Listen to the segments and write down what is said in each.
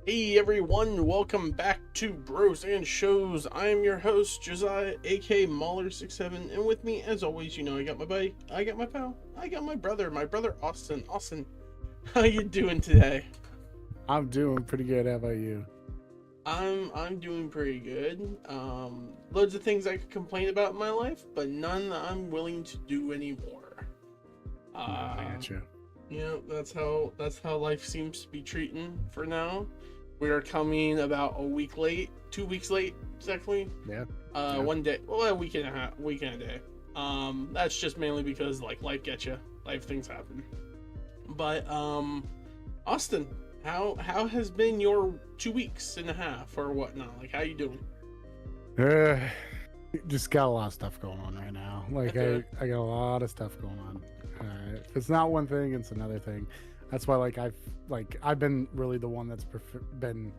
Hey everyone, welcome back to Bros and Shows. I am your host, Josiah, aka Mahler67, and with me, as always, I got my buddy, I got my pal, I got my brother Austin. Austin, how you doing today? I'm doing pretty good. How about you? I'm doing pretty good. Loads of things I could complain about in my life, but none that I'm willing to do anymore. No, I Uh, got you. that's how life seems to be treating for now. We are coming about a week late, 2 weeks late, exactly. Yeah, yeah, One day, well, a week and a half, week and a day. That's just mainly because like life gets you, life things happen. But Austin, how has been your 2 weeks and a half or whatnot? Like, how you doing? uh, just got a lot of stuff going on right now. Like Okay. I got a lot of stuff going on. If it's not one thing, it's another thing. That's why I've been really the one that's been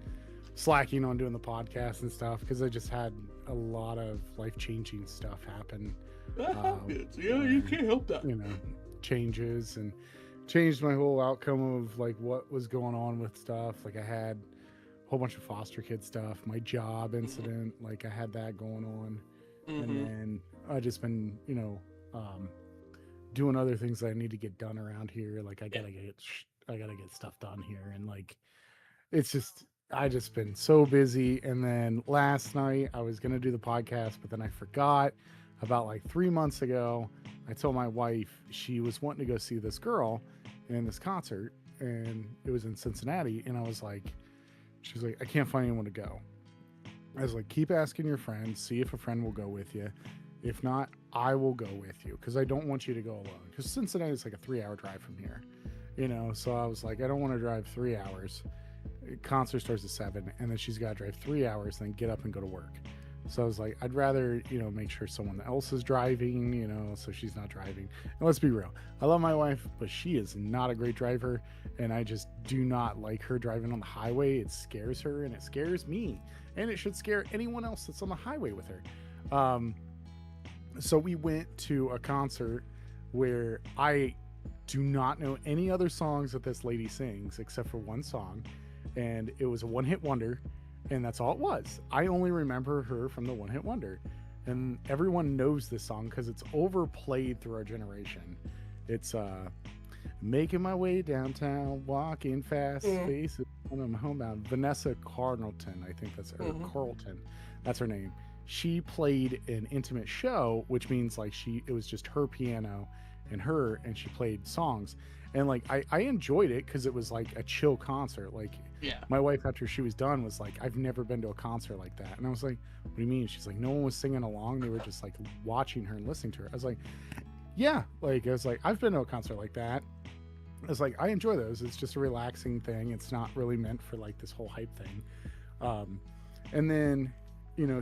slacking on doing the podcast and stuff because I just had a lot of life changing stuff happen. That Um, happens. Yeah, you where can't help that. you know changes and changed my whole outcome of like what was going on with stuff. Like I had a whole bunch of foster kid stuff, my job incident, like I had that going on, and Mm-hmm. then I just been doing other things that I need to get done around here. Like Yeah. I gotta get stuff done here, and like it's just I just been so busy. And then last night I was gonna do the podcast, but then I forgot. About like 3 months ago, I told my wife she was wanting to go see this girl in this concert, and it was in Cincinnati. And I was like, she was like, I can't find anyone to go. I was like, keep asking your friends, see if a friend will go with you. If not, I will go with you because I don't want you to go alone. Because Cincinnati is like a 3 hour drive from here, So I was like, I don't want to drive 3 hours. Concert starts at 7, and then she's got to drive 3 hours, then get up and go to work. So I was like, I'd rather, make sure someone else is driving, so she's not driving. And let's be real, I love my wife, but she is not a great driver, and I just do not like her driving on the highway. It scares her, and it scares me, and it should scare anyone else that's on the highway with her. Um, so we went to a concert where I do not know any other songs that this lady sings except for one song, and it was a one hit wonder, and that's all it was. I only remember her from the one hit wonder, and everyone knows this song because it's overplayed through our generation. It's making my way downtown, walking fast, Mm-hmm. faces when I'm homebound. Vanessa Carlton, I think that's or Mm-hmm. Carlton, that's her name. She played an intimate show, which means like it was just her piano and she played songs. And like I enjoyed it because it was like a chill concert. Like Yeah. my wife after she was done was like, I've never been to a concert like that. And I was like, what do you mean? She's like, no one was singing along. They were just like watching her and listening to her. I was like, yeah. Like I was like, I've been to a concert like that. I was like, I enjoy those. It's just a relaxing thing. It's not really meant for like this whole hype thing. Um, and then,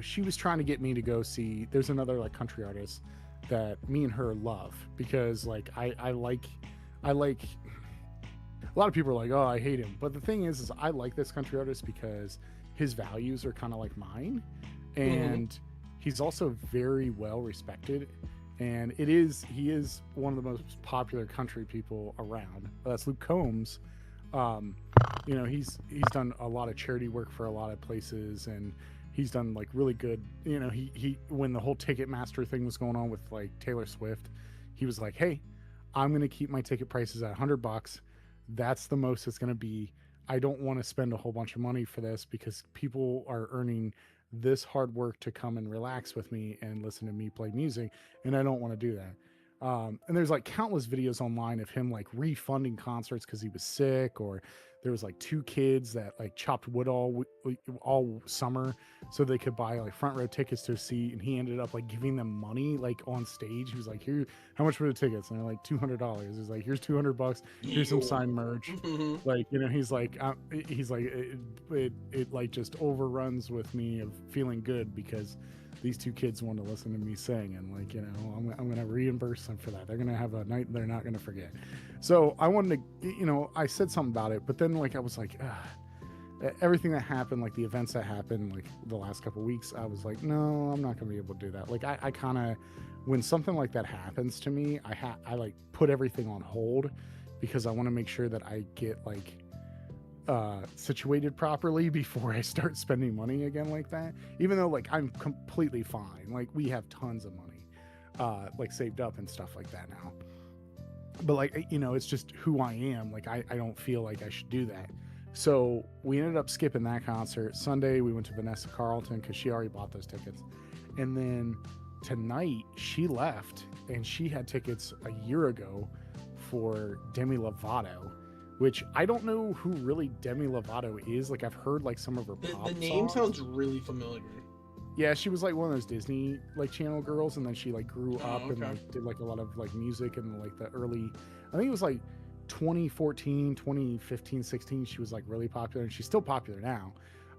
she was trying to get me to go see. There's another like country artist that me and her love because like I like. A lot of people are like, oh, I hate him. But the thing is I like this country artist because his values are kind of like mine, Mm-hmm. and he's also very well respected. And he is one of the most popular country people around. That's Luke Combs. Um, he's done a lot of charity work for a lot of places, and he's done like really good. He when the whole Ticketmaster thing was going on with like Taylor Swift, he was like, hey, I'm gonna keep my ticket prices at $100. That's the most it's gonna be. I don't want to spend a whole bunch of money for this because people are earning this hard work to come and relax with me and listen to me play music, and I don't want to do that. And there's like countless videos online of him like refunding concerts because he was sick, or there was like two kids that like chopped wood all summer so they could buy like front row tickets to a seat, and he ended up like giving them money like on stage. He was like, "Here, how much for the tickets?" And they're like $200. He's like, "Here's $200. Here's some Yo. signed merch." Mm-hmm. Like it like just overruns with me of feeling good because these two kids want to listen to me sing, and like I'm gonna reimburse them for that. They're gonna have a night they're not gonna forget. So I wanted to, I said something about it, but then like I was like, everything that happened, like the events that happened like the last couple of weeks, I was like, no, I'm not gonna be able to do that. Like I kind of, when something like that happens to me, I like put everything on hold because I want to make sure that I get like situated properly before I start spending money again like that. Even though like I'm completely fine, like we have tons of money, like saved up and stuff like that now. But like it's just who I am. Like I don't feel like I should do that. So we ended up skipping that concert. Sunday we went to Vanessa Carlton because she already bought those tickets, and then tonight she left and she had tickets a year ago for Demi Lovato, which I don't know who really Demi Lovato is. Like I've heard like some of her pop The name songs. sounds really familiar. Yeah, she was like one of those Disney like channel girls, and then she like grew up and okay. like did like a lot of like music and like the early, I think it was like 2014, 2015, 16. She was like really popular, and she's still popular now.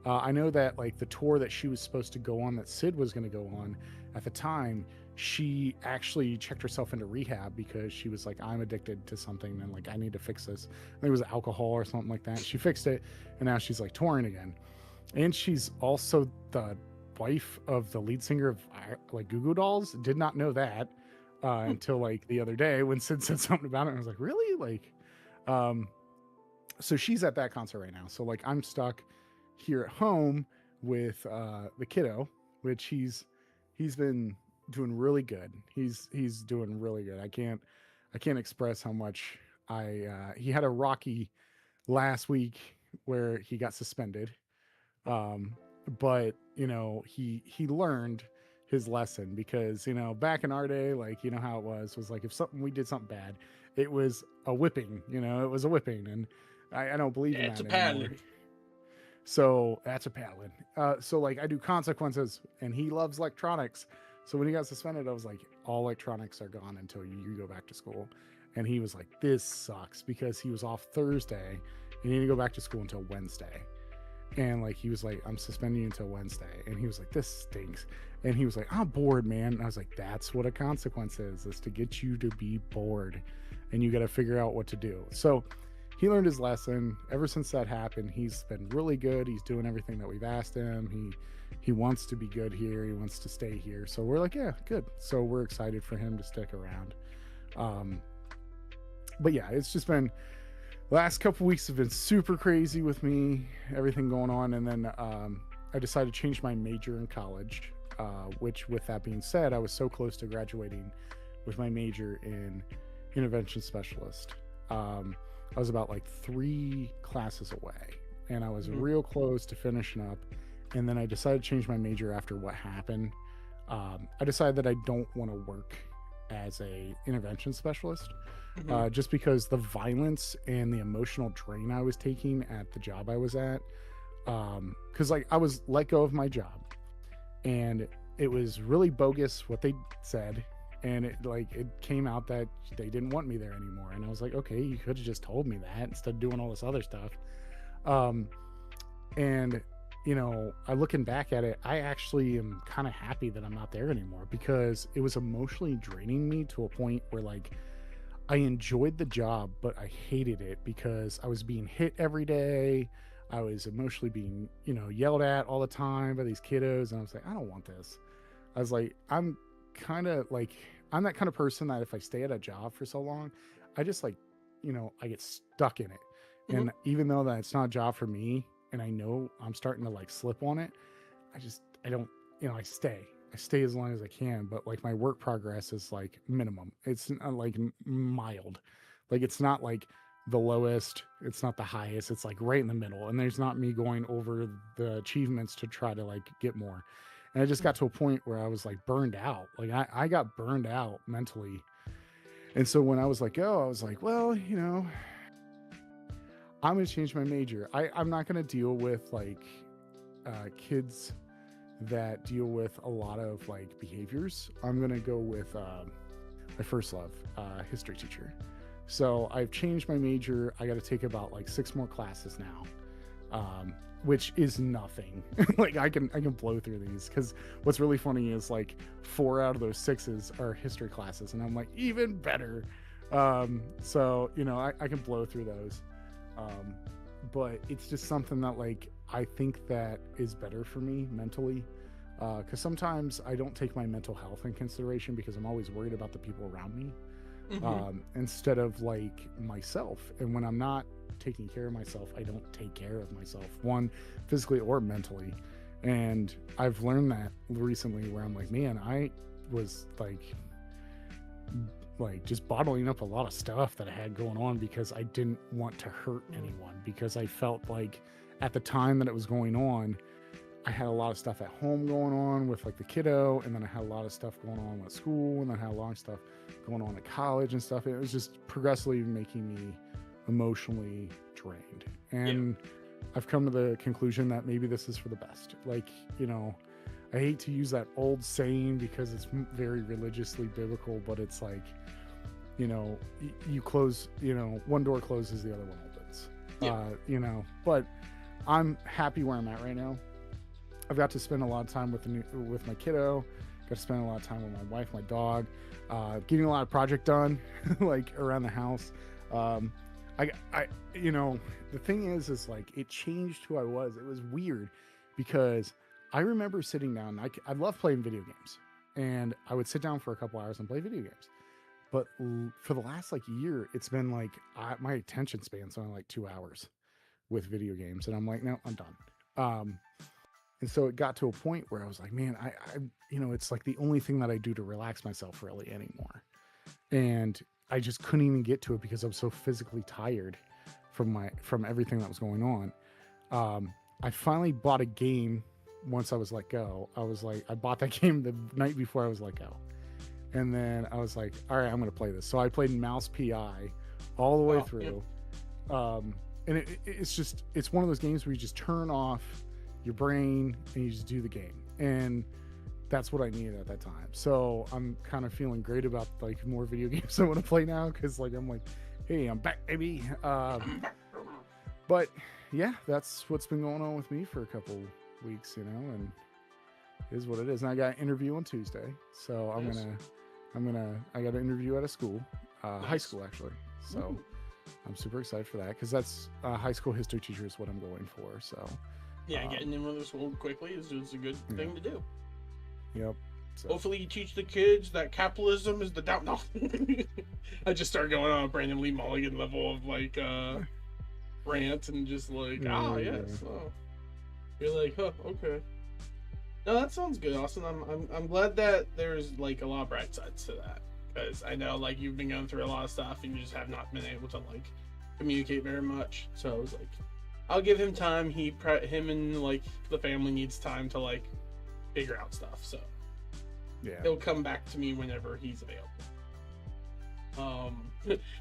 I know that like the tour that she was supposed to go on, that Sid was going to go on at the time, she actually checked herself into rehab because she was like, I'm addicted to something and like I need to fix this. I think it was alcohol or something like that. She fixed it, and now she's like touring again. And she's also the wife of the lead singer of like Goo Goo Dolls. Did not know that until like the other day when Sid said something about it, and I was like, really? Like so she's at that concert right now, so like I'm stuck here at home with the kiddo, which he's been doing really good. He's doing really good. I can't express how much he had a rocky last week where he got suspended, but he learned his lesson, because back in our day, like how it was like if we did something bad, it was a whipping. It was a whipping, and I don't believe in that anymore. So that's a paddling. So like I do consequences, and he loves electronics. So when he got suspended, I was like, all electronics are gone until you go back to school. And he was like, this sucks, because he was off Thursday and he didn't go back to school until Wednesday. And like he was like, I'm suspending you until Wednesday. And he was like, this stinks. And he was like, I'm bored, man. And I was like, that's what a consequence is to get you to be bored, and you got to figure out what to do. So he learned his lesson. Ever since that happened, he's been really good. He's doing everything that we've asked him. He wants to be good here. He wants to stay here. So we're like, yeah, good. So we're excited for him to stick around. But yeah, it's just been, last couple weeks have been super crazy with me, everything going on. And then I decided to change my major in college, which, with that being said, I was so close to graduating with my major in intervention specialist. I was about like 3 classes away, and I was real close to finishing up. And then I decided to change my major after what happened. I decided that I don't want to work as a intervention specialist, just because the violence and the emotional drain I was taking at the job I was at, because like I was let go of my job, and it was really bogus what they said. And it came out that they didn't want me there anymore. And I was like, okay, you could have just told me that instead of doing all this other stuff. And I looking back at it, I actually am kind of happy that I'm not there anymore, because it was emotionally draining me to a point where like I enjoyed the job, but I hated it because I was being hit every day. I was emotionally being, yelled at all the time by these kiddos. And I was like, I don't want this. I was like, I'm that kind of person that if I stay at a job for so long, I just I get stuck in it. And even though that it's not a job for me, and I know I'm starting to like slip on it, I don't, I stay as long as I can, but like my work progress is like minimum. It's not like mild. Like it's not like the lowest, it's not the highest, it's like right in the middle. And there's not me going over the achievements to try to like get more. And I just got to a point where I was like burned out. Like I got burned out mentally. And so when I was like, I was like, well, I'm going to change my major. I'm not going to deal with like kids that deal with a lot of like behaviors. I'm going to go with my first love, history teacher. So I've changed my major. I got to take about like 6 more classes now. Which is nothing. Like I can blow through these, because what's really funny is like 4 out of those 6s are history classes, and I'm like, even better. So I can blow through those, but it's just something that like I think that is better for me mentally, because sometimes I don't take my mental health in consideration because I'm always worried about the people around me, instead of like myself. And when I'm not taking care of myself, I don't take care of myself, one, physically or mentally. And I've learned that recently, where I'm like, man, I was like just bottling up a lot of stuff that I had going on because I didn't want to hurt anyone, because I felt like at the time that it was going on, I had a lot of stuff at home going on with like the kiddo, and then I had a lot of stuff going on with school, and then I had a lot of stuff going on at college and stuff. It was just progressively making me emotionally drained. And I've come to the conclusion that maybe this is for the best. Like, you know, I hate to use that old saying because it's very religiously biblical, but it's like, you know, you close, you know, one door closes, the other one opens. You know, but I'm happy where I'm at right now. I've got to spend a lot of time with my kiddo, got to spend a lot of time with my wife, my dog, getting a lot of project done, like around the house. I you know, the thing is like, it changed who I was. It was weird because I remember sitting down, I love playing video games, and I would sit down for a couple hours and play video games. But for the last like year, it's been like my attention span's only like 2 hours with video games. And I'm like, no, I'm done. And so it got to a point where I was like, man, I you know, it's like the only thing that I do to relax myself really anymore. And I just couldn't even get to it because I was so physically tired from everything that was going on. I finally bought a game once I was let go. I bought that game the night before I was let go. And then I was like, all right, I'm going to play this. So I played Mouse PI all the way through. And it's one of those games where you just turn off your brain and you just do the game. And that's what I needed at that time. So I'm kind of feeling great about like more video games I want to play now. Cause like, I'm like, hey, I'm back, baby. But yeah, that's what's been going on with me for a couple weeks, you know, and it is what it is. And I got an interview on Tuesday. So I got an interview at a school, high school actually. So I'm super excited for that because that's high school history teacher is what I'm going for. So yeah, getting in with the school quickly is a good thing to do. Yep. So. Hopefully you teach the kids that capitalism is the down. No, I just start going on a Brandon Lee Mulligan level of like rant and just like yes. Oh. You're like, huh, okay. No, that sounds good, Austin. I'm glad that there's like a lot of bright sides to that, because I know like you've been going through a lot of stuff and you just have not been able to like communicate very much. So I was like, I'll give him time. Him and like the family needs time to like figure out stuff. So yeah, he'll come back to me whenever he's available.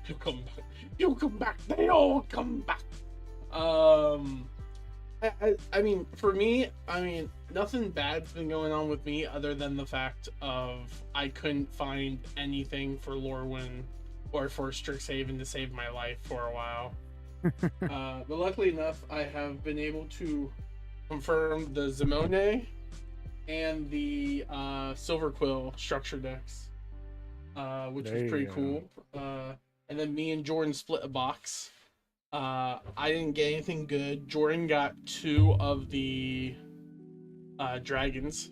He'll come back. He'll come back. They all come back. I mean, for me, nothing bad's been going on with me other than the fact of I couldn't find anything for Lorwyn or for Strixhaven to save my life for a while. But luckily enough, I have been able to confirm the Zimone and the Silver Quill structure decks, which was pretty cool. And then me and Jordan split a box. I didn't get anything good. Jordan got 2 of the dragons,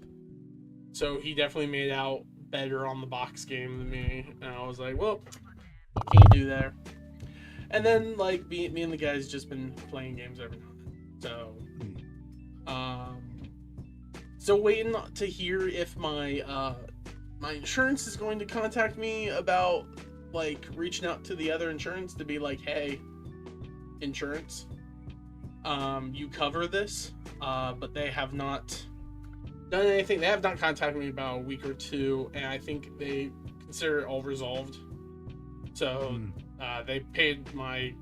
so he definitely made out better on the box game than me. And I was like, well, what can you do there? And then like me and the guys just been playing games every now and then. So waiting to hear if my my insurance is going to contact me about like reaching out to the other insurance to be like, hey, insurance, you cover this, but they have not done anything. They have not contacted me about a week or 2, and I think they consider it all resolved. So they paid my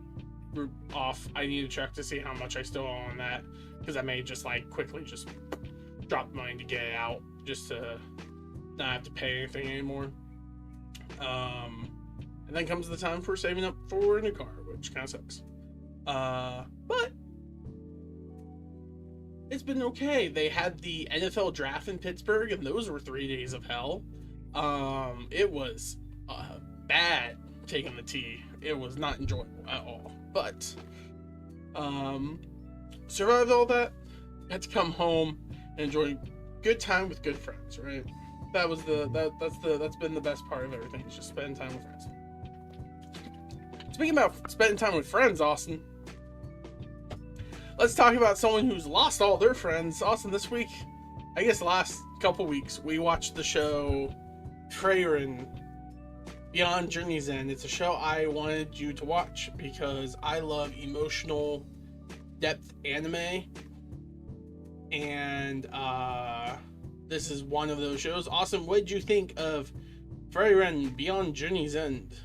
group off. I need to check to see how much I still owe on that, because I may just like quickly just drop money to get it out, just to not have to pay anything anymore. And then comes the time for saving up for a new car, which kind of sucks. But it's been okay. They had the NFL draft in Pittsburgh, and those were 3 days of hell. It was bad taking the T. It was not enjoyable at all. But survived all that. Had to come home and enjoy good time with good friends. Right. That was that's been the best part of everything. Is just spending time with friends. Speaking about spending time with friends, Austin, let's talk about someone who's lost all their friends. Austin, this week, I guess the last couple weeks, we watched the show Frieren, Beyond Journey's End. It's a show I wanted you to watch because I love emotional depth anime, and this is one of those shows. Awesome. What did you think of Frieren, Beyond Journey's End?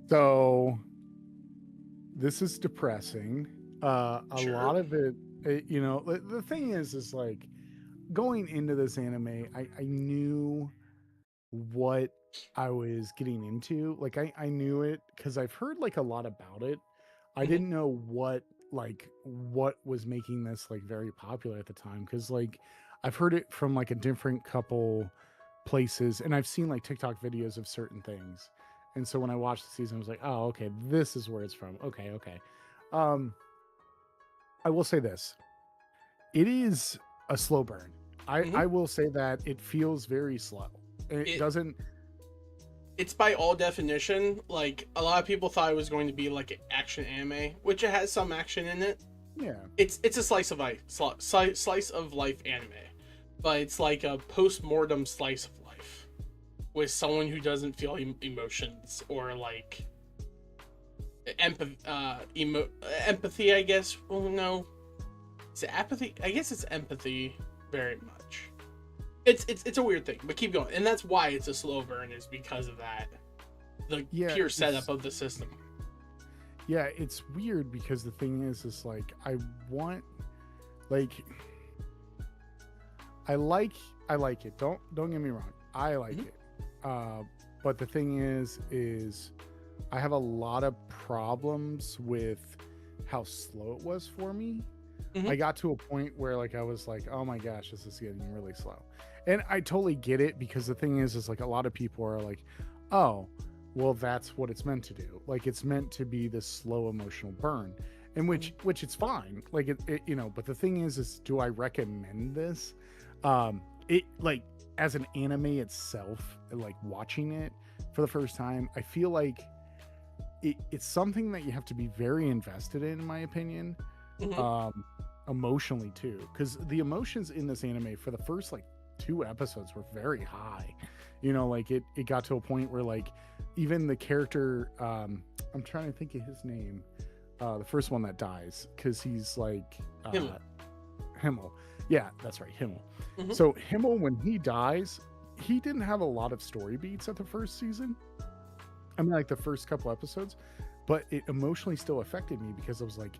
So this is depressing. Sure. A lot of it, the thing is like going into this anime, I knew what I was getting into. Like I knew it because I've heard like a lot about it. I didn't know what was making this like very popular at the time, because like I've heard it from like a different couple places, and I've seen like TikTok videos of certain things. And so when I watched the season, I was like, oh, okay, this is where it's from. Okay. Um, I will say this. It is a slow burn. I will say that it feels very slow. It doesn't. It's by all definition, like, a lot of people thought it was going to be like an action anime, which it has some action in it. Yeah. It's a slice of life anime, but it's like a post-mortem slice of life with someone who doesn't feel emotions or like empathy, I guess. Well, no, is it apathy? I guess it's empathy very much. It's a weird thing, but keep going. And that's why it's a slow burn, is because of that. The pure setup of the system. Yeah, it's weird because the thing is like I want, like, I like it. Don't get me wrong. I like it. But the thing is I have a lot of problems with how slow it was for me. I got to a point where like I was like, oh my gosh, this is getting really slow. And I totally get it, because the thing is like a lot of people are like, oh, well, that's what it's meant to do. Like, it's meant to be this slow emotional burn, and which it's fine. Like it but the thing is do I recommend this? It, like, as an anime itself, like watching it for the first time, I feel like it's something that you have to be very invested in my opinion. Emotionally too, because the emotions in this anime for the first like 2 episodes were very high. Like it got to a point where like even the character, I'm trying to think of his name, the first one that dies, because he's like Himmel. Yeah, that's right, Himmel. So Himmel, when he dies, he didn't have a lot of story beats at the first season. I mean, like the first couple episodes, but it emotionally still affected me, because I was like,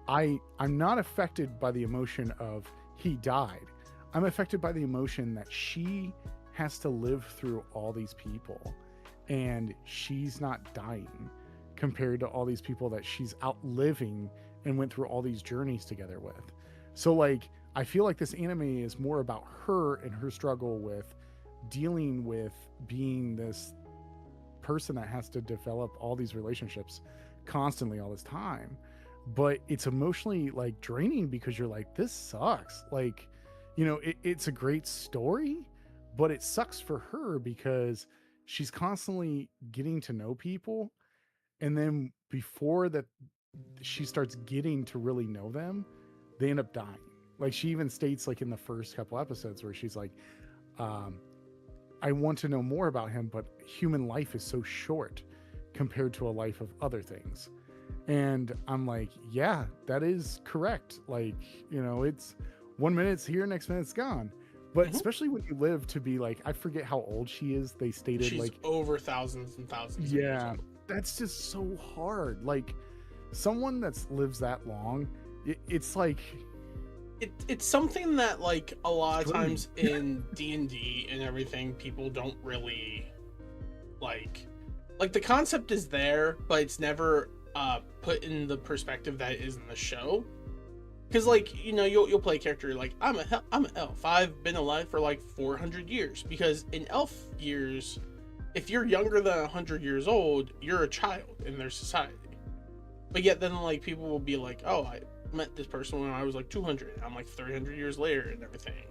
I'm not affected by the emotion of he died. I'm affected by the emotion that she has to live through all these people, and she's not dying compared to all these people that she's outliving and went through all these journeys together with. So like, I feel like this anime is more about her and her struggle with dealing with being this person that has to develop all these relationships constantly all this time. But it's emotionally like draining, because you're like, this sucks. Like, it's a great story, but it sucks for her because she's constantly getting to know people, and then before that she starts getting to really know them, they end up dying. Like, she even states like in the first couple episodes where she's like, I want to know more about him, but human life is so short compared to a life of other things. And I'm like, yeah, that is correct. Like, it's 1 minute it's here, next minute it's gone. But especially when you live to be like, I forget how old she is. They stated she's like over thousands and thousands. Yeah, that's just so hard. Like, someone that lives that long, it's like it's something that like a lot of times in D&D and everything, people don't really like the concept is there, but it's never put in the perspective that it is in the show. Because like, you'll play a character like, I'm an elf, I've been alive for like 400 years, because in elf years, if you're younger than 100 years old, you're a child in their society. But yet then like people will be like, oh, I met this person when I was like 200, I'm like 300 years later and everything,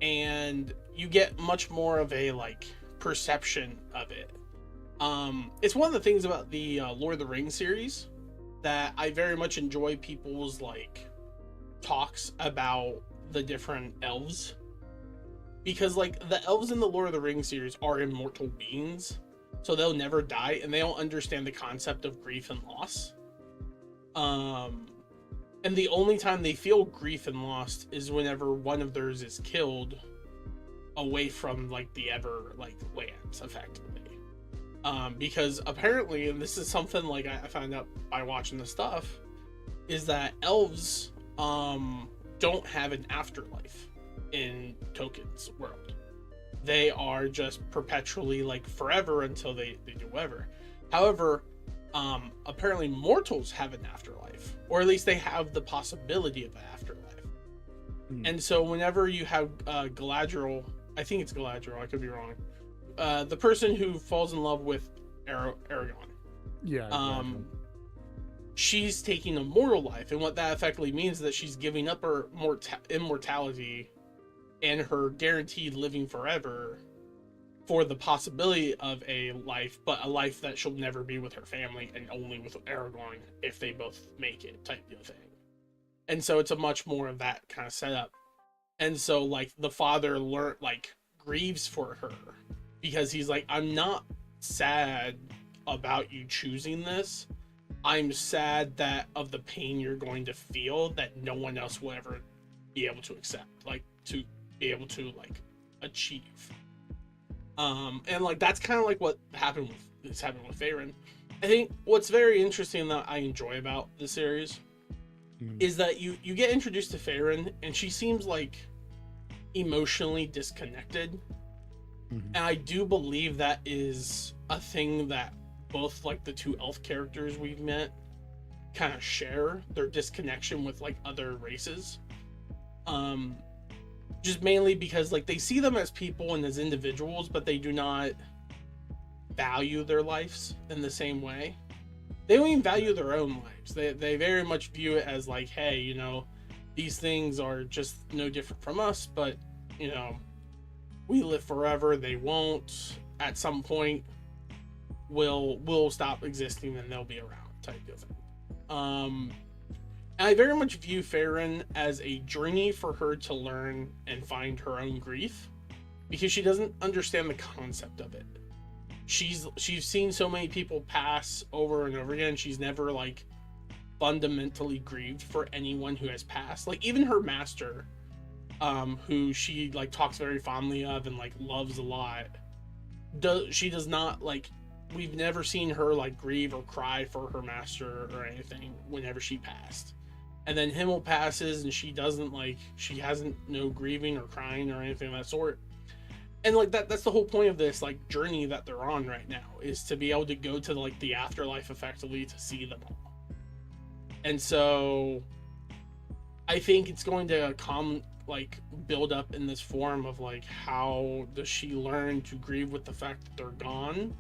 and you get much more of a like perception of it. It's one of the things about the Lord of the Rings series that I very much enjoy people's like talks about the different elves, because like the elves in the Lord of the Rings series are immortal beings, so they'll never die, and they don't understand the concept of grief and loss. And the only time they feel grief and loss is whenever one of theirs is killed away from like the ever like lands, effectively. Because apparently, and this is something like I found out by watching the stuff, is that elves don't have an afterlife in Tolkien's world. They are just perpetually like forever until they do whatever. However, apparently mortals have an afterlife, or at least they have the possibility of an afterlife. And so whenever you have Galadriel, I think it's Galadriel, I could be wrong, the person who falls in love with Aragorn, she's taking a mortal life, and what that effectively means is that she's giving up her immortality and her guaranteed living forever for the possibility of a life, but a life that she'll never be with her family and only with Aragorn if they both make it, type of thing. And so it's a much more of that kind of setup. And so like the father grieves for her, because he's like, I'm not sad about you choosing this. I'm sad that of the pain you're going to feel that no one else will ever be able to accept, like to be able to like achieve. And like that's kind of like what happened with Frieren. I think what's very interesting that I enjoy about the series is that you get introduced to Frieren, and she seems like emotionally disconnected. And I do believe that is a thing that both like the two elf characters we've met kind of share, their disconnection with like other races. Just mainly because like they see them as people and as individuals, but they do not value their lives in the same way. They don't even value their own lives. They very much view it as like, hey, you know, these things are just no different from us, but you know, we live forever. They won't. At some point, will stop existing and they'll be around, type of thing. And I very much view Frieren as a journey for her to learn and find her own grief, because she doesn't understand the concept of it. She's seen so many people pass over and over again. She's never like fundamentally grieved for anyone who has passed. Like even her master, who she like talks very fondly of and like loves a lot, she does not like, we've never seen her like grieve or cry for her master or anything whenever she passed. And then Himmel passes and she doesn't like, she hasn't no grieving or crying or anything of that sort. And like that's the whole point of this like journey that they're on right now, is to be able to go to like the afterlife effectively to see them all. And so I think it's going to come like build up in this form of like, how does she learn to grieve with the fact that they're gone?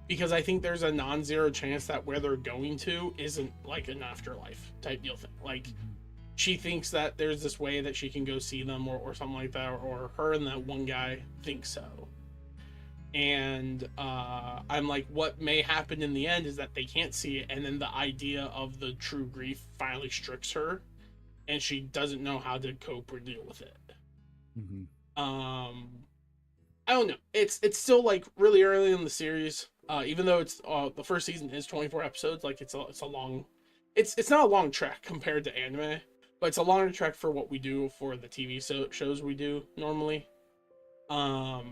Because I think there's a non-zero chance that where they're going to isn't like an afterlife type deal thing. Like she thinks that there's this way that she can go see them or something like that, or her and that one guy think so. And I'm like, what may happen in the end is that they can't see it, and then the idea of the true grief finally strikes her, and she doesn't know how to cope or deal with it. I don't know. It's still like really early in the series. Even though it's the first season is 24 episodes, like it's a long, it's not a long trek compared to anime, but it's a longer trek for what we do for the TV shows we do normally. But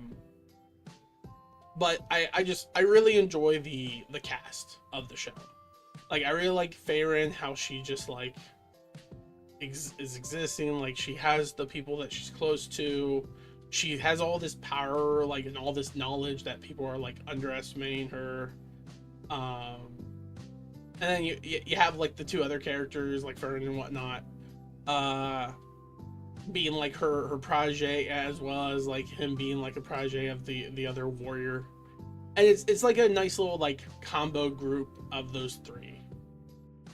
I really enjoy the cast of the show. Like I really like Frieren, how she just like is existing. Like she has the people that she's close to. She has all this power, like, and all this knowledge that people are like underestimating her. And then you have like the two other characters, like Frieren and whatnot, being like her protege, as well as like him being like a protege of the other warrior. And it's like a nice little like combo group of those three.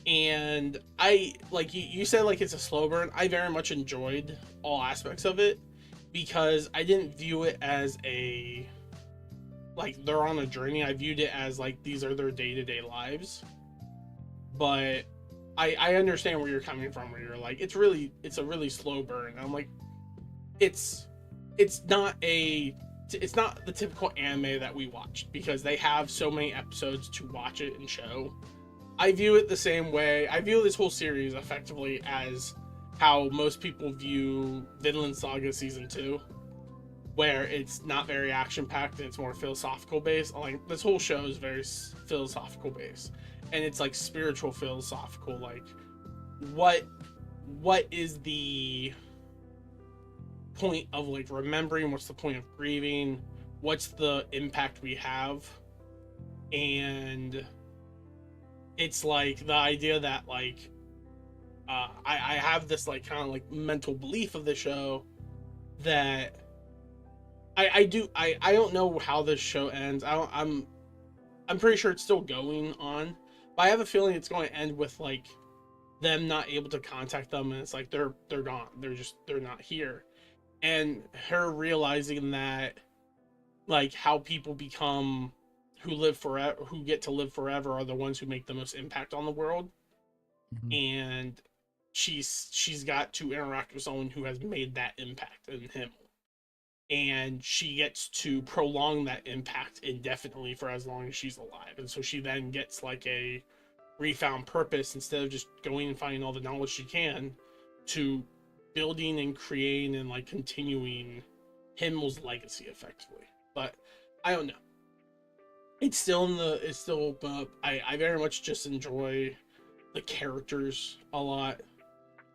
And I like you said like it's a slow burn. I very much enjoyed all aspects of it, because I didn't view it as a like they're on a journey. I viewed it as like these are their day-to-day lives. but I understand where you're coming from, where you're like, it's a really slow burn. And I'm like, it's it's not a it's not the typical anime that we watch because they have so many episodes to watch it and show. I view it the same way. I view this whole series effectively as how most people view Vinland Saga season 2, where it's not very action packed and it's more philosophical based. Like this whole show is very philosophical based, and it's like spiritual philosophical. Like what is the point of like remembering? What's the point of grieving? What's the impact we have? And it's like the idea that like I have this like kind of like mental belief of the show that I don't know how this show ends. I'm pretty sure it's still going on, but I have a feeling it's going to end with like them not able to contact them, and it's like they're gone. They're not here, and her realizing that like how people become who live forever, who get to live forever, are the ones who make the most impact on the world, Mhm. and she's got to interact with someone who has made that impact in him, and she gets to prolong that impact indefinitely for as long as she's alive. And so she then gets like a refound purpose, instead of just going and finding all the knowledge she can, to building and creating and like continuing Himmel's legacy effectively. But I don't know. It's still but I very much just enjoy the characters a lot,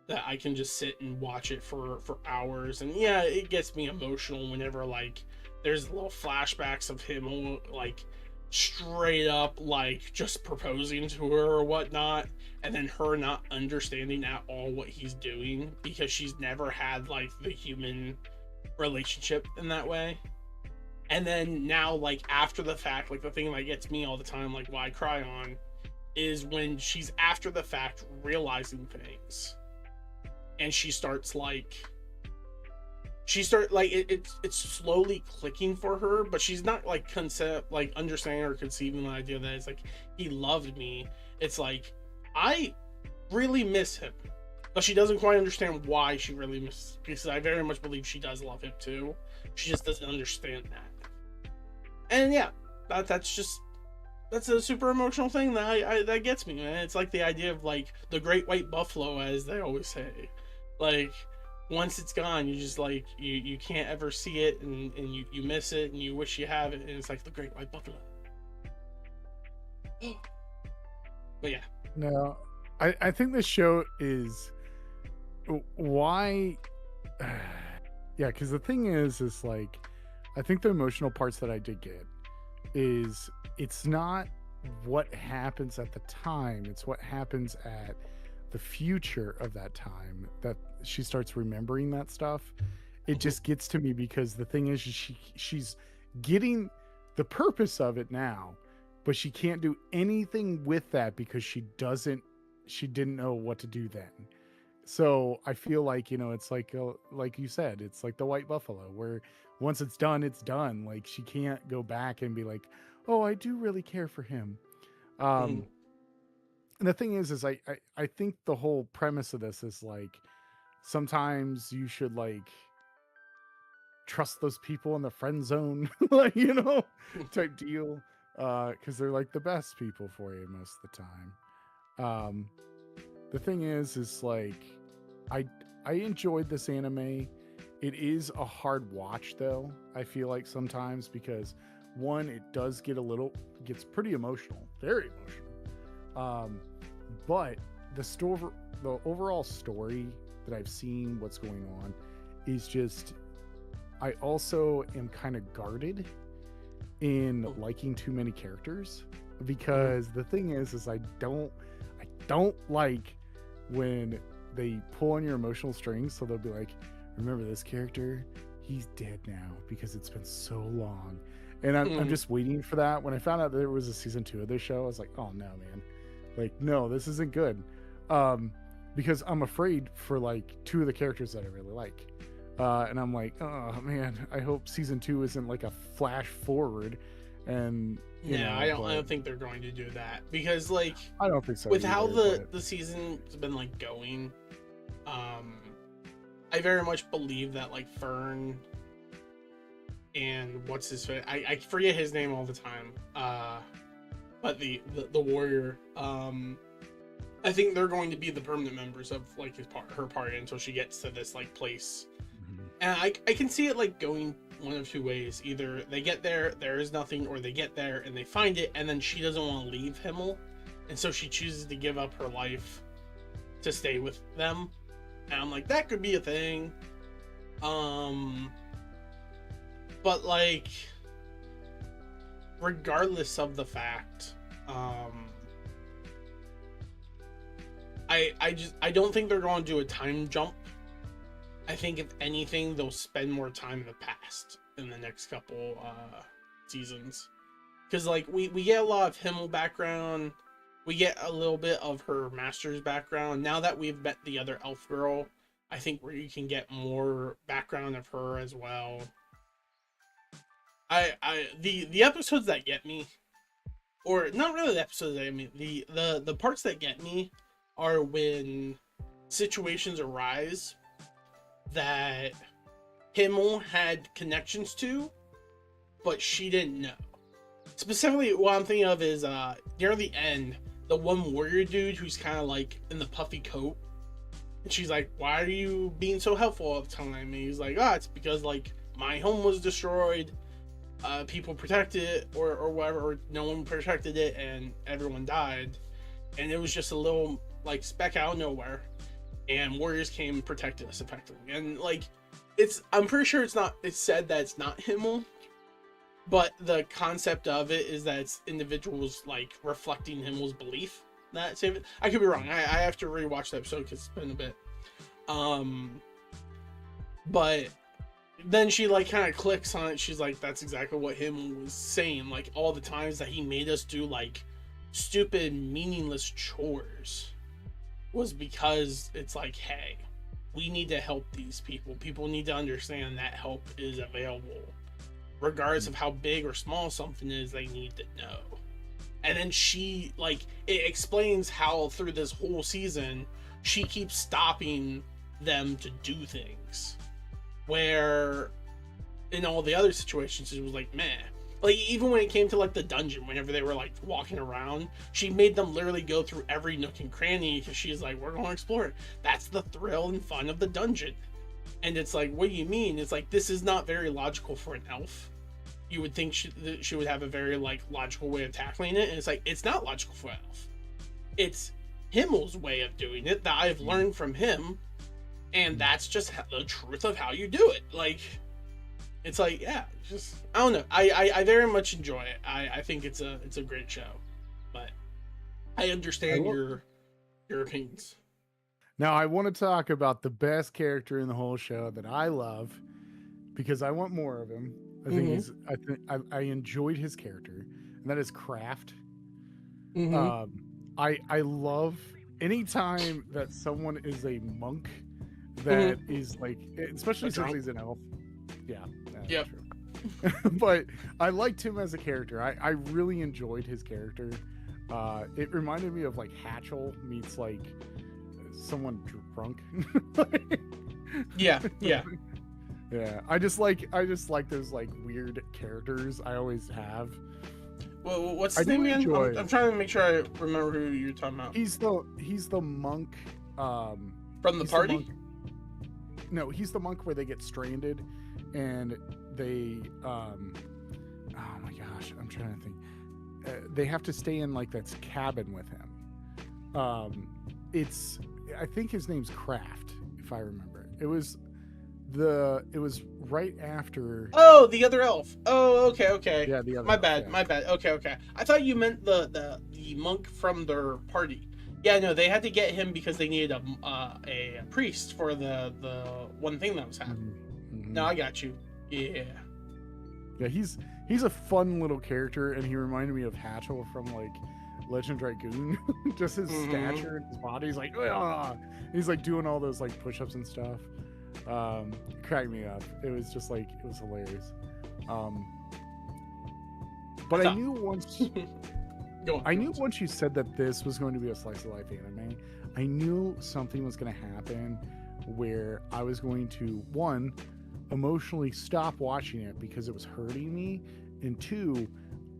that I can just sit and watch it for hours. And yeah, it gets me emotional whenever like there's little flashbacks of him like straight up like just proposing to her or whatnot, and then her not understanding at all what he's doing because she's never had like the human relationship in that way. And then now like after the fact, like the thing that gets me all the time, like why I cry on, is when she's after the fact realizing things, and it's slowly clicking for her, but she's not like understanding or conceiving the idea that it's like he loved me. It's like I really miss him, but she doesn't quite understand why she really misses, because I very much believe she does love him too. She just doesn't understand that. And yeah, that's a super emotional thing that gets me, man. It's like the idea of like the great white buffalo, as they always say. Like once it's gone, you just like you can't ever see it, and you miss it, and you wish you have it, and it's like the great white buffalo. But yeah. No, I think this show is why. Yeah, because the thing is like, I think the emotional parts that I did get is it's not what happens at the time, it's what happens at the future of that time that she starts remembering that stuff. It just gets to me because the thing is she's getting the purpose of it now, but she can't do anything with that because she didn't know what to do then. So I feel like, it's like you said, it's like the white buffalo, where once it's done, it's done. Like she can't go back and be like, oh, I do really care for him. Mhm. And the thing is I think the whole premise of this is like, sometimes you should like trust those people in the friend zone, like, type deal. Because they're like the best people for you most of the time. The thing is like, I I enjoyed this anime. It is a hard watch though, I feel like sometimes, because one, it does gets pretty emotional, very emotional. But the overall story that I've seen, what's going on, is just, I also am kind of guarded in liking too many characters, because the thing is I don't like when they pull on your emotional strings. So they'll be like, remember this character, he's dead now because it's been so long. And I'm just waiting for that. When I found out there was a season 2 of this show, I was like, oh no, man, like, no, this isn't good. Because I'm afraid for like 2 of the characters that I really like. And I'm like, oh man, I hope season 2 isn't like a flash forward And I don't think they're going to do that, because like I don't think so with either, how but... the season's been like going, I very much believe that like Fern and what's his face, I forget his name all the time, but the warrior, I think they're going to be the permanent members of like her party until she gets to this like place. And I can see it like going one of two ways. Either they get there is nothing, or they get there and they find it, and then she doesn't want to leave Himmel, and so she chooses to give up her life to stay with them. And I'm like, that could be a thing. But like, regardless of the fact, I don't think they're going to do a time jump. I think if anything, they'll spend more time in the past in the next couple seasons, because like we get a lot of Himmel background, we get a little bit of her master's background. Now that we've met the other elf girl, I think where you can get more background of her as well. The episodes that get me, or not really the episodes that get me, the parts that get me are when situations arise that Himmel had connections to, but she didn't know. Specifically, what I'm thinking of is near the end, the one warrior dude who's kind of like in the puffy coat, and she's like, "Why are you being so helpful all the time?" And he's like, "It's because like my home was destroyed, people protected it, or whatever, or no one protected it, and everyone died, and it was just a little like speck out of nowhere, and warriors came and protected us effectively." And like, I'm pretty sure it's said that it's not Himmel, but the concept of it is that it's individuals like reflecting Himmel's belief. That save it. I could be wrong. I have to rewatch the episode because it's been a bit. But then she like kind of clicks on it. She's like, that's exactly what Himmel was saying. Like all the times that he made us do like stupid, meaningless chores was because it's like, hey, we need to help these people. People need to understand that help is available. Regardless of how big or small something is, they need to know. And then she, like, it explains how through this whole season, she keeps stopping them to do things. Where in all the other situations, it was like, meh. Like, even when it came to, like, the dungeon, whenever they were, like, walking around, she made them literally go through every nook and cranny because she's like, we're going to explore it. That's the thrill and fun of the dungeon. And it's like, what do you mean? It's like, this is not very logical for an elf. You would think she would have a very like logical way of tackling it, and it's like, it's not logical for elf. It's Himmel's way of doing it that I've learned from him, and that's just the truth of how you do it. Like, it's like, yeah, just I don't know. I very much enjoy it. I think it's a great show, but I understand your opinions. Now I want to talk about the best character in the whole show that I love, because I want more of him. I think I enjoyed his character, and that is Kraft. I love anytime that someone is a monk that is like, especially since he's an elf. Yeah. Yep. True. But I liked him as a character. I really enjoyed his character. It reminded me of like Hatchel meets like someone drunk. Yeah. Yeah, I just like those like weird characters I always have. Well, what's his name again? I'm trying to make sure I remember who you're talking about. He's the monk from the party? No, he's the monk where they get stranded and they oh my gosh, I'm trying to think. They have to stay in like that cabin with him. I think his name's Kraft, if I remember. It was right after. Oh, the other elf. Oh, okay. Yeah, the other. My bad. Okay. I thought you meant the monk from their party. Yeah, no, they had to get him because they needed a priest for the one thing that was happening. Mm-hmm. No, I got you. Yeah. Yeah, he's a fun little character, and he reminded me of Hatchel from like Legend Dragoon. Just his stature and his body. He's like, ah! He's like doing all those like push-ups and stuff. Cracked me up. It was just like, it was hilarious. But I knew once Go on. I knew once you said that this was going to be a slice of life anime, I knew something was going to happen where I was going to, one, emotionally stop watching it because it was hurting me, and two,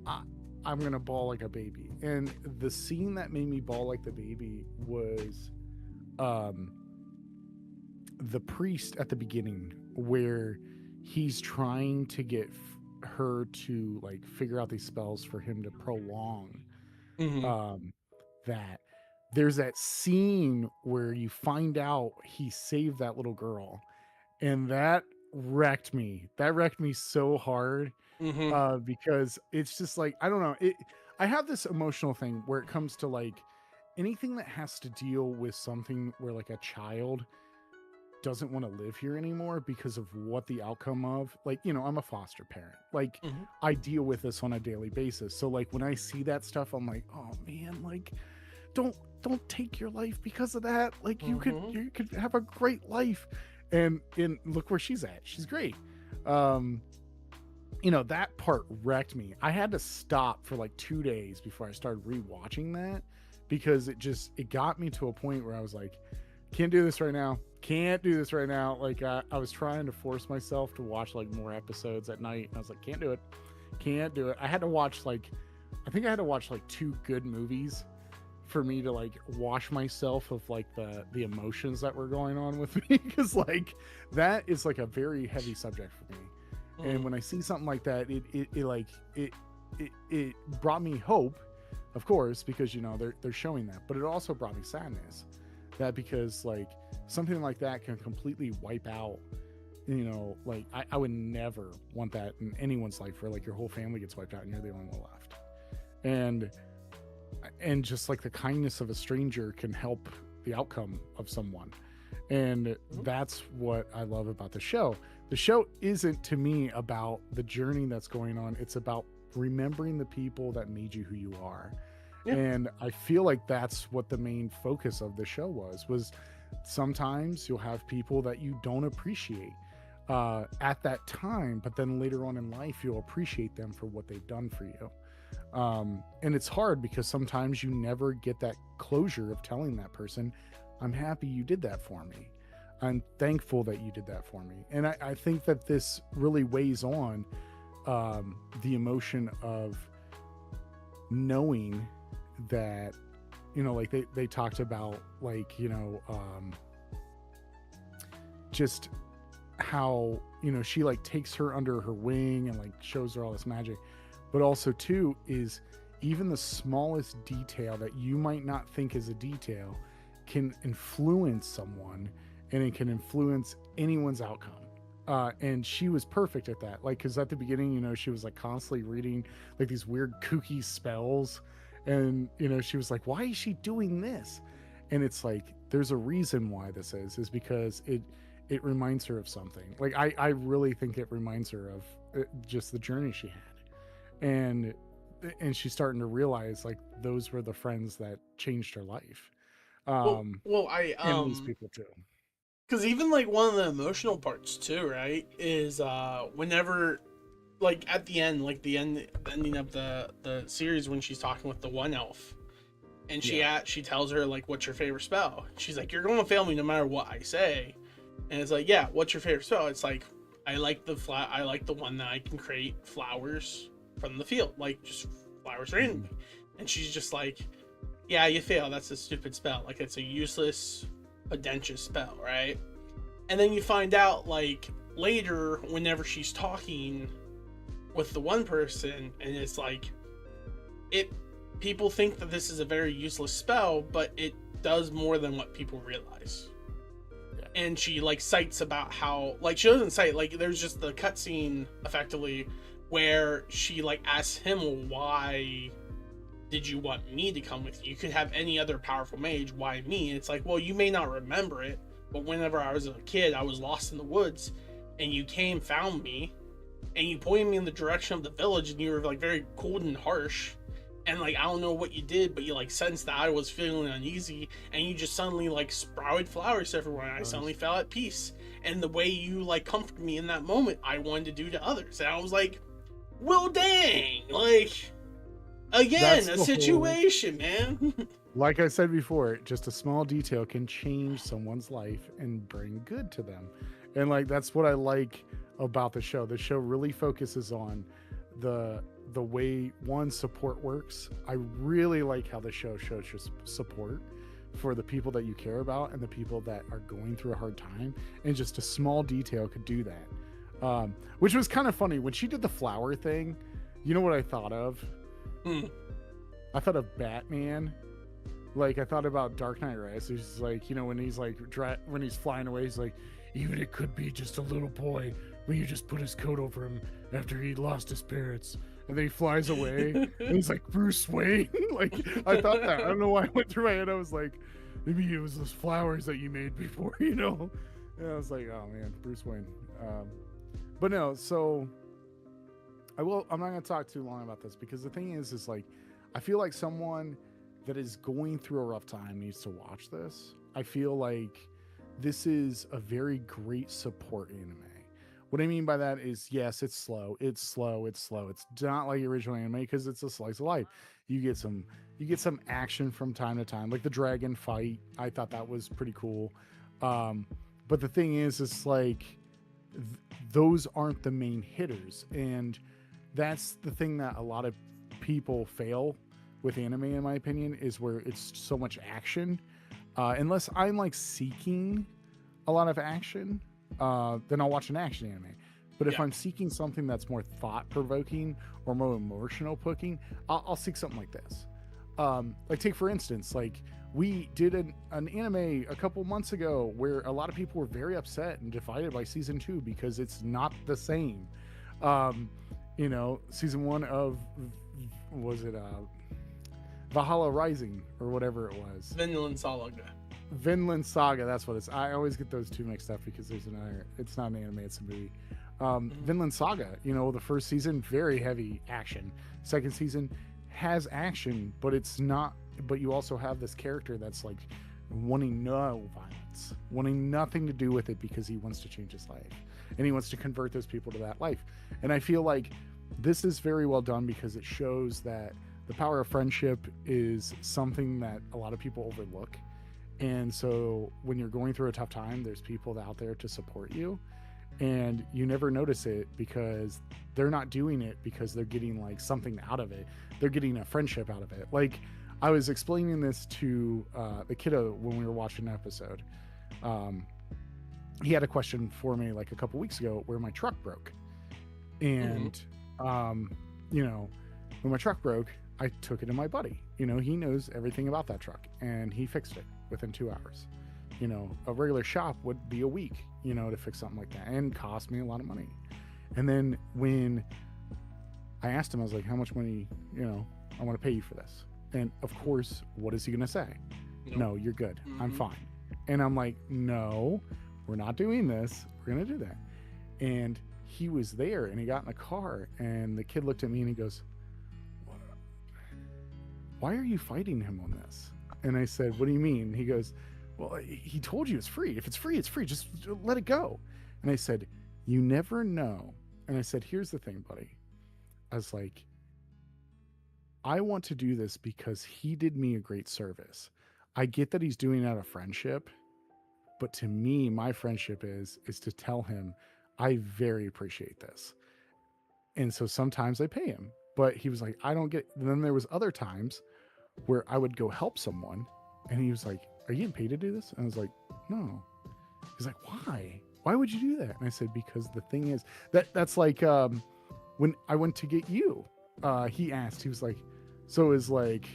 I'm going to bawl like a baby. And the scene that made me bawl like the baby was the priest at the beginning, where he's trying to get her to like figure out these spells for him to prolong that. There's that scene where you find out he saved that little girl, and that wrecked me. That wrecked me so hard because it's just like, I don't know. I have this emotional thing where it comes to like anything that has to deal with something where like a child doesn't want to live here anymore because of what the outcome of, like, you know, I'm a foster parent. Like, I deal with this on a daily basis. So like when I see that stuff, I'm like, oh man, like don't take your life because of that. Like you could have a great life. And look where she's at. She's great. You know, that part wrecked me. I had to stop for like 2 days before I started rewatching that, because it got me to a point where I was like, can't do this right now. Like I was trying to force myself to watch like more episodes at night, and I was like, can't do it. I had to watch like 2 good movies for me to like wash myself of like the emotions that were going on with me, because like that is like a very heavy subject for me. And when I see something like that, it brought me hope, of course, because you know they're showing that, but it also brought me sadness, that because like something like that can completely wipe out, you know, like I would never want that in anyone's life, where like your whole family gets wiped out and you're the only one left. And just like the kindness of a stranger can help the outcome of someone. And that's what I love about the show. The show isn't, to me, about the journey that's going on. It's about remembering the people that made you who you are. Yeah. And I feel like that's what the main focus of the show was sometimes you'll have people that you don't appreciate at that time, but then later on in life, you'll appreciate them for what they've done for you. And it's hard because sometimes you never get that closure of telling that person, I'm happy you did that for me. I'm thankful that you did that for me. And I think that this really weighs on the emotion of knowing that, you know, like they talked about, like, you know, just how, you know, she like takes her under her wing and like shows her all this magic. But also too is even the smallest detail that you might not think is a detail can influence someone, and it can influence anyone's outcome. And she was perfect at that. Like, cause at the beginning, you know, she was like constantly reading like these weird kooky spells, and, you know, she was like, why is she doing this? And it's like, there's a reason why this is because it reminds her of something. Like, I really think it reminds her of just the journey she had. And she's starting to realize like those were the friends that changed her life. And these people too. Because even like one of the emotional parts too, right, is whenever, like at the end, like the ending of the series, when she's talking with the one elf, and she tells her like, what's your favorite spell? She's like, you're gonna fail me no matter what I say. And it's like, yeah, what's your favorite spell? It's like, I like the one that I can create flowers from the field, like just flowers randomly. And she's just like, yeah, you fail. That's a stupid spell. Like, it's a useless, pretentious spell, right? And then you find out, like, later, whenever she's talking with the one person, and it's like, people think that this is a very useless spell, but it does more than what people realize. Yeah. And she, like, cites about how, like, she doesn't cite, like, there's just the cutscene, effectively, where she, like, asks him, well, why did you want me to come with you? You could have any other powerful mage. Why me? And it's like, well, you may not remember it, but whenever I was a kid, I was lost in the woods, and you came, found me, and you pointed me in the direction of the village, and you were like very cold and harsh, and like, I don't know what you did, but you like sensed that I was feeling uneasy, and you just suddenly like sprouted flowers everywhere, and I suddenly felt at peace. And the way you like comforted me in that moment, I wanted to do to others. And I was like, well, dang, like, again, That's a the whole, situation, man. like I said before, just a small detail can change someone's life and bring good to them. And like that's what I like about the show. The show really focuses on the the way one support works. I really like how the show shows your support for the people that you care about and the people that are going through a hard time. And just a small detail could do that. Which was kind of funny when she did the flower thing. You know what I thought of? Hmm. I thought of Batman. Like I thought about Dark Knight Rises. He's like, you know, when he's like when he's flying away, he's like, even it could be just a little boy when you just put his coat over him after he lost his parents, and then he flies away, and he's like Bruce Wayne. Like I thought that. I don't know why I went through my head. I was like, maybe it was those flowers that you made before, you know. And I was like, oh man, Bruce Wayne. But no, so I'm not gonna talk too long about this because the thing is like, I feel like someone that is going through a rough time needs to watch this. I feel like this is a very great support anime. What I mean by that is, yes, it's slow. It's slow. It's slow. It's not like the original anime because it's a slice of life. You get some action from time to time, like the dragon fight. I thought that was pretty cool. But the thing is, it's like those aren't the main hitters, and that's the thing that a lot of people fail with anime, in my opinion, is where it's so much action. Unless I'm like seeking a lot of action, then I'll watch an action anime. But if Yeah. I'm seeking something that's more thought provoking or more emotional poking, I'll seek something like this. Like take for instance, like we did an anime a couple months ago where a lot of people were very upset and divided by season 2 because it's not the same. You know, season 1 of, was it Valhalla Rising or whatever it was. Vinland Saga. Vinland Saga, that's what it's. I always get those two mixed up because there's another. It's not an anime, it's a movie. Vinland Saga, you know, the first season very heavy action. Second season has action, but it's not. But you also have this character that's like wanting no violence, wanting nothing to do with it because he wants to change his life and he wants to convert those people to that life. And I feel like this is very well done because it shows that the power of friendship is something that a lot of people overlook. And so when you're going through a tough time, there's people out there to support you, and you never notice it because they're not doing it because they're getting like something out of it. They're getting a friendship out of it. Like I was explaining this to the kiddo when we were watching an episode. He had a question for me like a couple weeks ago where my truck broke. And, you know, when my truck broke, I took it to my buddy. You know, he knows everything about that truck and he fixed it within 2 hours. You know, a regular shop would be a week, you know, to fix something like that and cost me a lot of money. And then when I asked him, I was like, how much money, you know, I want to pay you for this. And of course, what is he going to say? Nope. No, you're good. I'm fine. And I'm like, no, we're not doing this. We're going to do that. And he was there and he got in the car and the kid looked at me and he goes, why are you fighting him on this? And I said, what do you mean? He goes, well, he told you it's free. If it's free, it's free. Just let it go. And I said, you never know. And I said, here's the thing, buddy. I was like, I want to do this because he did me a great service. I get that he's doing it out of friendship, but to me, my friendship is to tell him, I very appreciate this. And so sometimes I pay him, but he was like, I don't get, and then there was other times where I would go help someone and he was like, are you getting paid to do this? And I was like, no. He's like, why would you do that? And I said, because the thing is that's like, when I went to get you, he asked, he was like, so is like,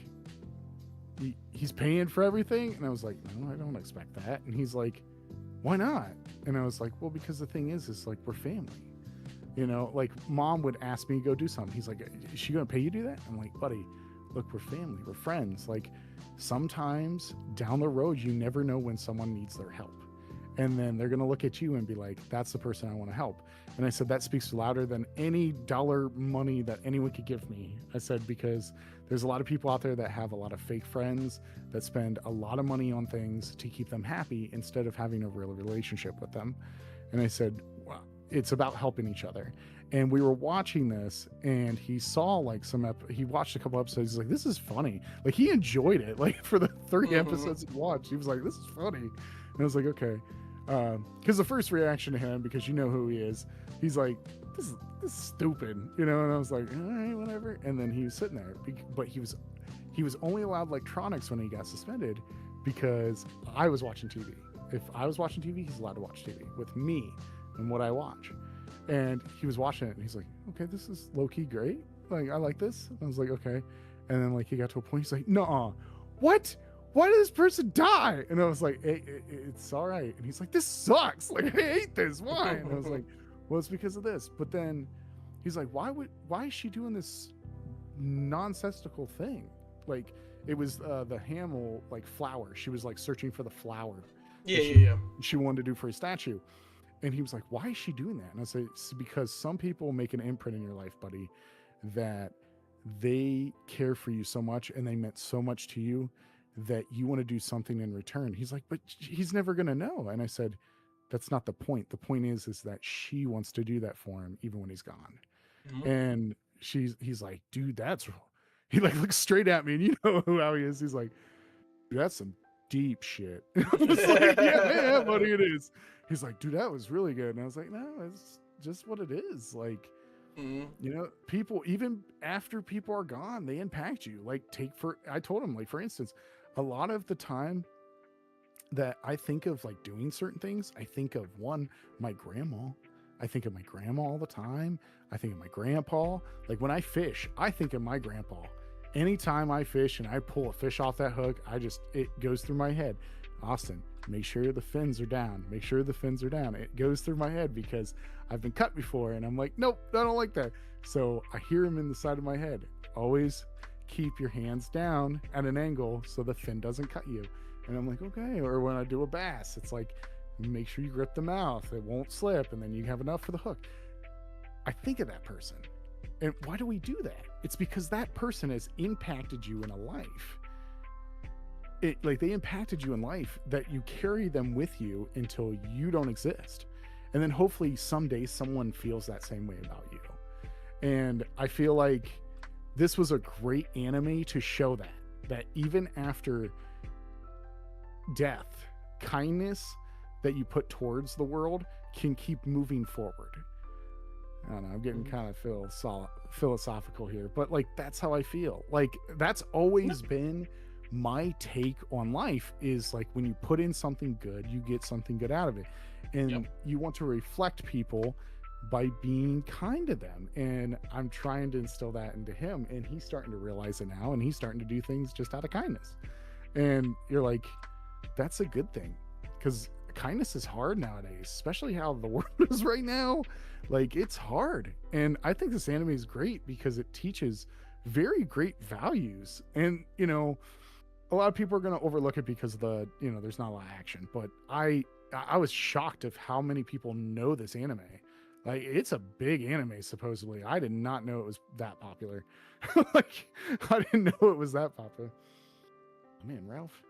he's paying for everything? And I was like, no, I don't expect that. And he's like, why not? And I was like, well, because the thing is like, we're family. You know, like mom would ask me to go do something. He's like, is she going to pay you to do that? I'm like, buddy, look, we're family, we're friends. Like sometimes down the road, you never know when someone needs their help. And then they're going to look at you and be like, that's the person I want to help. And I said, that speaks louder than any dollar money that anyone could give me. I said, because there's a lot of people out there that have a lot of fake friends that spend a lot of money on things to keep them happy instead of having a real relationship with them. And I said, wow, it's about helping each other. And we were watching this, and he saw like he watched a couple episodes. He's like, this is funny. Like, he enjoyed it. Like, for the 3 episodes he watched, he was like, this is funny. And I was like, okay. Because the first reaction to him, because you know who he is, he's like, this is stupid, you know. And I was like, all right, whatever. And then he was sitting there, but he was only allowed electronics when he got suspended, because I was watching TV. If I was watching TV, he's allowed to watch TV with me and what I watch. And he was watching it, and he's like, okay, this is low-key great. Like, I like this. I was like, okay. And then, like, he got to a point, he's like, nuh-uh. What? Why did this person die? And I was like, it's all right. And he's like, this sucks. Like, I hate this. Why? And I was like, well, it's because of this. But then he's like, why is she doing this nonsensical thing? Like, it was the Hamill, like, flower. She was, like, searching for the flower. Yeah. She wanted to do for a statue. And he was like, why is she doing that? And I said, it's because some people make an imprint in your life, buddy, that they care for you so much and they meant so much to you that you want to do something in return. He's like, but he's never going to know. And I said, that's not the point. The point is that she wants to do that for him even when he's gone. Mm-hmm. And he's like, dude, he like looks straight at me, and you know how he is. He's like, that's some deep shit. I was like, yeah, buddy, it is. He's like, dude, that was really good. And I was like, no, it's just what it is. Like, you know, people, even after people are gone, they impact you. Like, I told him, like, for instance, a lot of the time that I think of like doing certain things, I think of my grandma. I think of my grandma all the time. I think of my grandpa. Like, when I fish, I think of my grandpa. Anytime I fish and I pull a fish off that hook, it goes through my head. Austin, make sure the fins are down. Make sure the fins are down. It goes through my head because I've been cut before, and I'm like, nope, I don't like that. So I hear him in the side of my head. Always keep your hands down at an angle so the fin doesn't cut you. And I'm like, okay. Or when I do a bass, it's like, make sure you grip the mouth. It won't slip, and then you have enough for the hook. I think of that person. And why do we do that? It's because that person has impacted you in a life. They impacted you in life that you carry them with you until you don't exist. And then hopefully someday someone feels that same way about you. And I feel like this was a great anime to show that even after death, kindness that you put towards the world can keep moving forward. I don't know, I'm getting kind of philosophical here, but like, that's how I feel. Like, that's always been my take on life, is like, when you put in something good, you get something good out of it. And you want to reflect people by being kind to them. And I'm trying to instill that into him, and he's starting to realize it now, and he's starting to do things just out of kindness. And you're like, that's a good thing, because kindness is hard nowadays, especially how the world is right now. Like, it's hard. And I think this anime is great because it teaches very great values. And, you know, a lot of people are going to overlook it because of there's not a lot of action, but I was shocked of how many people know this anime. Like, it's a big anime, supposedly. I did not know it was that popular. Like, I didn't know it was that popular. Man, Ralph,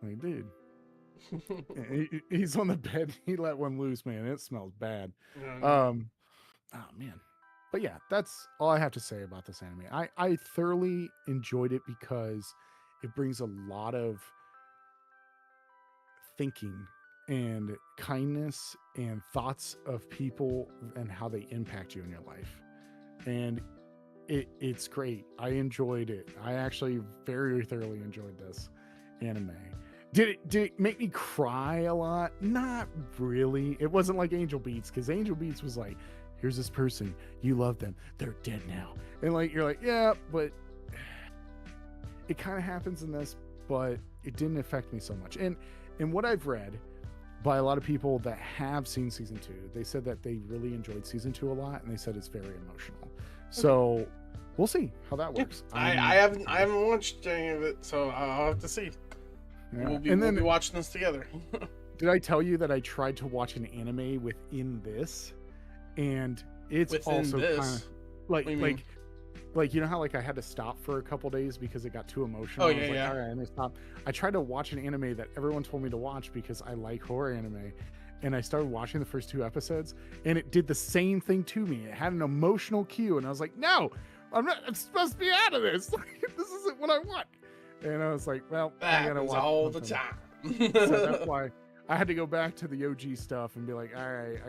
like, dude, he's on the bed. He let one loose, man. It smells bad. Oh man. But yeah, that's all I have to say about this anime. I thoroughly enjoyed it because it brings a lot of thinking and kindness and thoughts of people and how they impact you in your life. And it's great. I enjoyed it. I actually very thoroughly enjoyed this anime. Did it make me cry a lot? Not really. It wasn't like Angel Beats, because Angel Beats was like, here's this person, you love them, they're dead now. And like, you're like, yeah, but it kind of happens in this, but it didn't affect me so much. And what I've read by a lot of people that have seen season 2, they said that they really enjoyed season 2 a lot, and they said it's very emotional. Okay. So we'll see how that works. I haven't watched any of it, so I'll have to see. Yeah. We'll be watching this together. Did I tell you that I tried to watch an anime within this, and it's within also kind of like you know how like I had to stop for a couple days because it got too emotional. I was all right, I'm gonna stop. I tried to watch an anime that everyone told me to watch because I like horror anime, and I started watching the first 2 episodes, and it did the same thing to me. It had an emotional cue, and I was like, no, I'm supposed to be out of this. This isn't what I want. And I was like, well, That I gotta happens watch all something. the time. So that's why I had to go back to the OG stuff and be like, all right,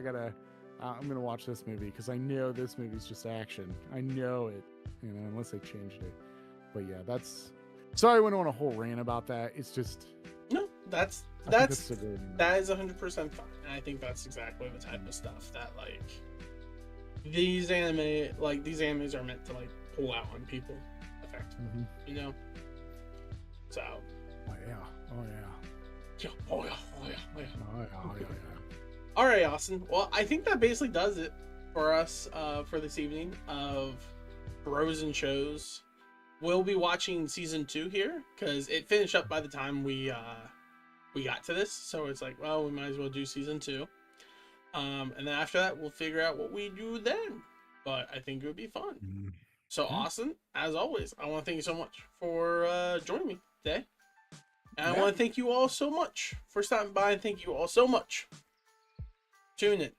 I'm gonna watch this movie because I know this movie's just action. I know it, unless they changed it. But yeah, sorry I went on a whole rant about that. It's just No, that is 100% fine. And I think that's exactly the type of stuff that like these animes are meant to like pull out on people effectively. So oh yeah. All right, Austin. Well, I think that basically does it for us for this evening of Bros and Shows. We'll be watching season 2 here because it finished up by the time we got to this. So it's like, well, we might as well do season 2. And then after that, we'll figure out what we do then. But I think it would be fun. So Austin, as always, I want to thank you so much for joining me today. And I want to thank you all so much for stopping by, and thank you all so much for tuning in